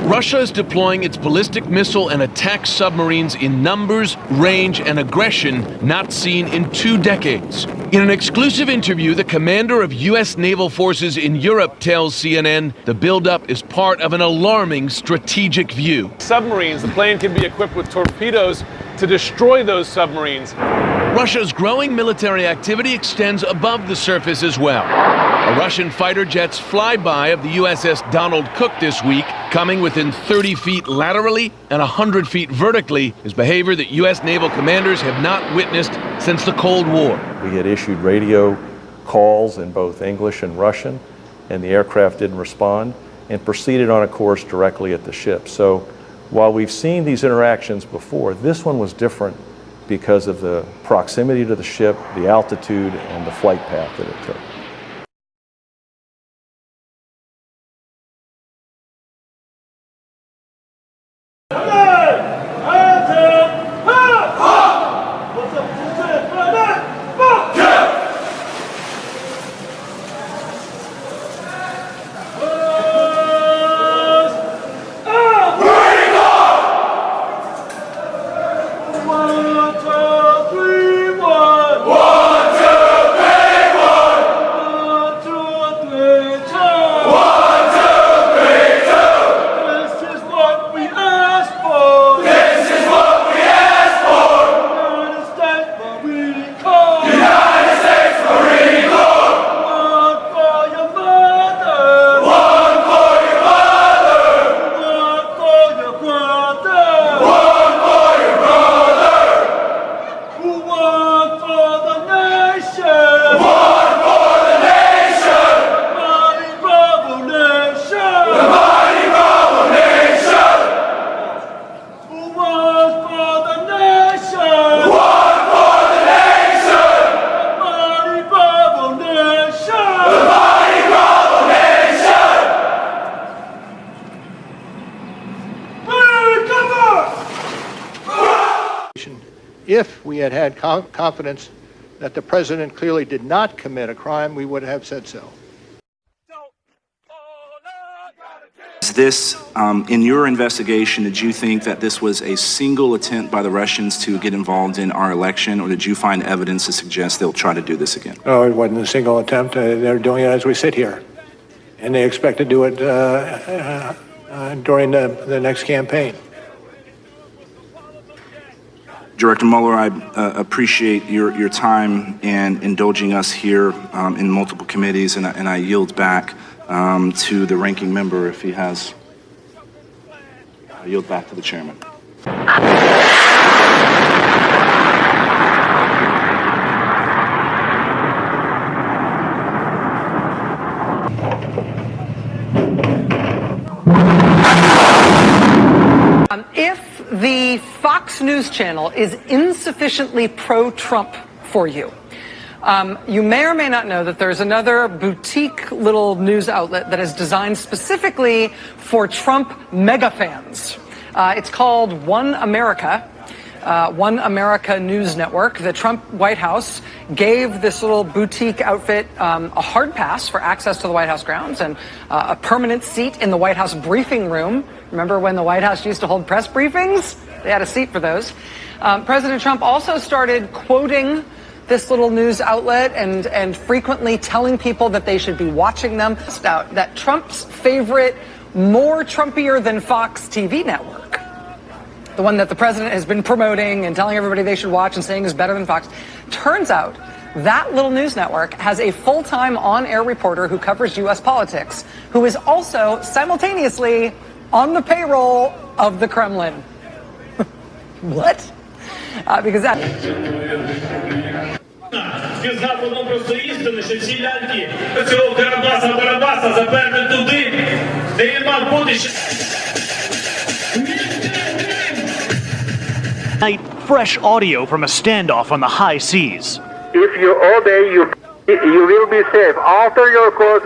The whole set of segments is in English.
Russia is deploying its ballistic missile and attack submarines in numbers, range, and aggression not seen in 2 decades. In an exclusive interview, the commander of U.S. naval forces in Europe tells CNN the buildup is part of an alarming strategic view. Submarines, the plane can be equipped with torpedoes to destroy those submarines. Russia's growing military activity extends above the surface as well. A Russian fighter jet's flyby of the USS Donald Cook this week, coming within 30 feet laterally and 100 feet vertically, is behavior that U.S. naval commanders have not witnessed since the Cold War. We had issued radio calls in both English and Russian, and the aircraft didn't respond and proceeded on a course directly at the ship. So while we've seen these interactions before, this one was different because of the proximity to the ship, the altitude, and the flight path that it took. If we had confidence that the president clearly did not commit a crime, we would have said so. Is this, in your investigation, did you think that this was a single attempt by the Russians to get involved in our election, or did you find evidence to suggest they'll try to do this again? No, it wasn't a single attempt. They're doing it as we sit here. And they expect to do it during the next campaign. Director Mueller, I appreciate your time and indulging us here in multiple committees, and I yield back to the ranking member if he has. I yield back to the chairman. If the Fox News channel is insufficiently pro-Trump for you, you may or may not know that there's another boutique little news outlet that is designed specifically for Trump mega fans. It's called One America. One America News Network. The Trump White House gave this little boutique outfit a hard pass for access to the White House grounds and a permanent seat in the White House briefing room. Remember when the White House used to hold press briefings? They had a seat for those. President Trump also started quoting this little news outlet and frequently telling people that they should be watching them. That Trump's favorite, more Trumpier than Fox TV network, the one that the president has been promoting and telling everybody they should watch and saying is better than Fox, turns out that little news network has a full-time on-air reporter who covers U.S. politics, who is also simultaneously on the payroll of the Kremlin. What? Because that... Сказав одну просту істину, що ці ляльки цього Карабаса-Барабаса заперли туди, де він мав бути. Fresh audio from a standoff on the high seas. If you obey, you will be safe. Alter your course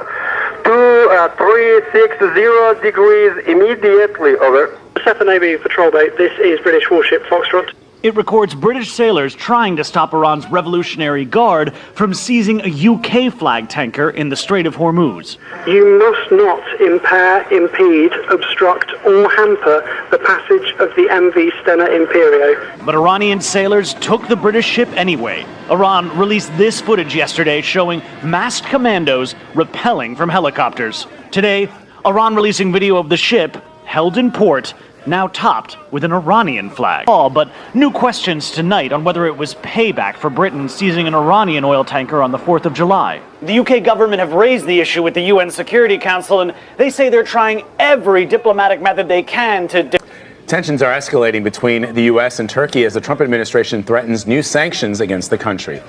2360 degrees immediately. Over. 7 Navy patrol boat. This is British warship Foxtrot. It records British sailors trying to stop Iran's Revolutionary Guard from seizing a UK flag tanker in the Strait of Hormuz. You must not impair, impede, obstruct or hamper the passage of the MV Stena Imperio. But Iranian sailors took the British ship anyway. Iran released this footage yesterday showing masked commandos rappelling from helicopters. Today, Iran releasing video of the ship held in port, now topped with an Iranian flag. But new questions tonight on whether it was payback for Britain seizing an Iranian oil tanker on the 4th of July. The UK government have raised the issue with the UN Security Council, and they say they're trying every diplomatic method they can to... Tensions are escalating between the U.S. and Turkey as the Trump administration threatens new sanctions against the country.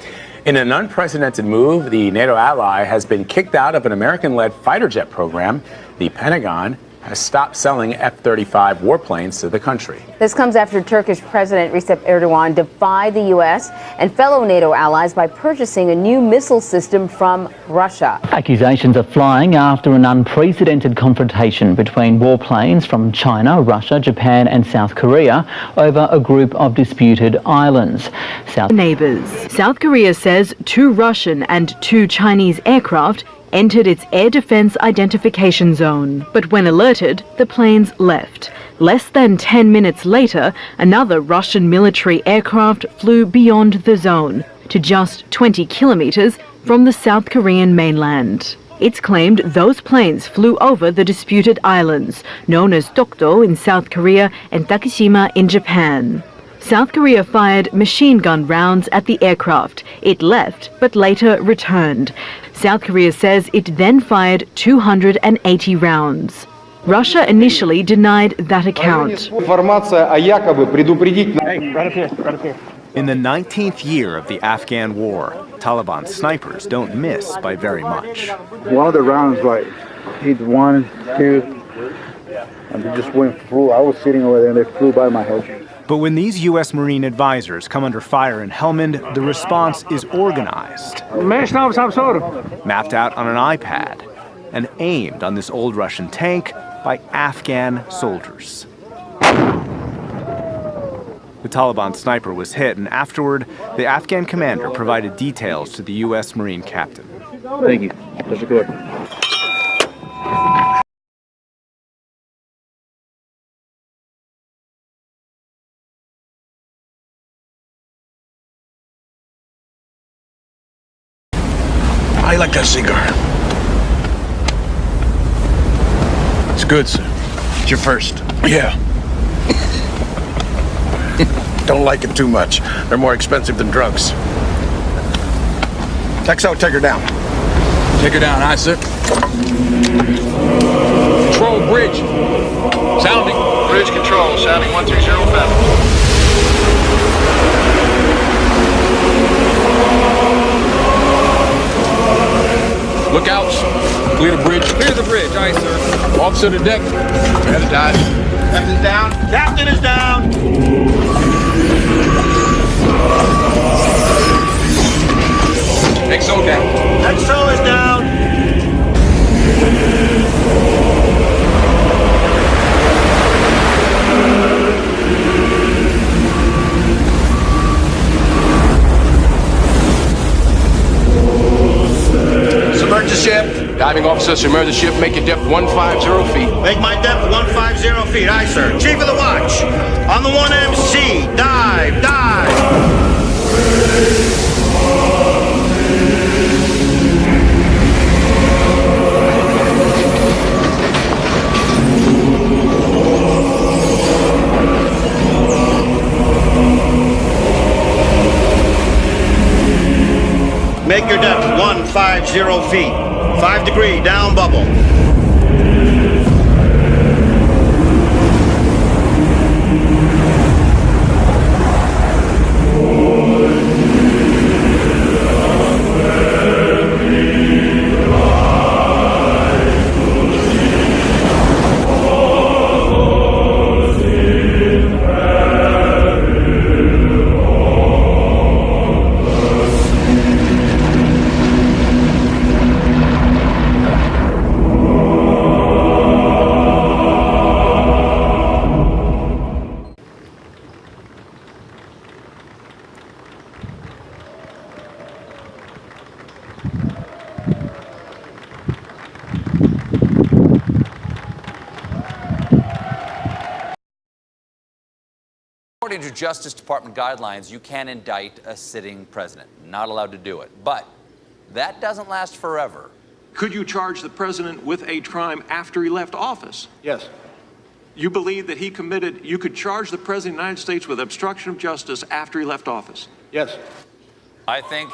In an unprecedented move, the NATO ally has been kicked out of an American-led fighter jet program. The Pentagon has stopped selling F-35 warplanes to the country. This comes after Turkish President Recep Erdogan defied the U.S. and fellow NATO allies by purchasing a new missile system from Russia. Accusations are flying after an unprecedented confrontation between warplanes from China, Russia, Japan and South Korea over a group of disputed islands. Neighbors. South Korea says 2 Russian and 2 Chinese aircraft entered its air defense identification zone. But when alerted, the planes left. Less than 10 minutes later, another Russian military aircraft flew beyond the zone to just 20 kilometers from the South Korean mainland. It's claimed those planes flew over the disputed islands, known as Dokdo in South Korea and Takeshima in Japan. South Korea fired machine gun rounds at the aircraft. It left, but later returned. South Korea says it then fired 280 rounds. Russia initially denied that account. In the 19th year of the Afghan war, Taliban snipers don't miss by very much. One of the rounds, hit 1, 2, and they just went through. I was sitting over there and they flew by my head. But when these U.S. Marine advisors come under fire in Helmand, the response is organized, mapped out on an iPad, and aimed on this old Russian tank by Afghan soldiers. The Taliban sniper was hit, and afterward, the Afghan commander provided details to the U.S. Marine captain. Thank you. That's good. I like that cigar. It's good, sir. It's your first. Yeah. Don't like it too much. They're more expensive than drugs. XO, take her down. Take her down, aye, sir. Control bridge. Sounding. Bridge control, sounding 130 Tavern. Lookouts. Clear the bridge. Clear the bridge, aye, sir. Officer to deck. Head to die. Captain's down. Captain is down. XO down. XO is down. Submerge the ship. Diving officer, submerge the ship. Make your depth 150 feet. Make my depth 150 feet, aye, sir. Chief of the watch. On the 1MC. Dive, dive. Make your depth 150 feet. 5 degree down bubble. According to Justice Department guidelines, you can indict a sitting president. Not allowed to do it. But that doesn't last forever. Could you charge the president with a crime after he left office? Yes. You believe that you could charge the president of the United States with obstruction of justice after he left office? Yes. I think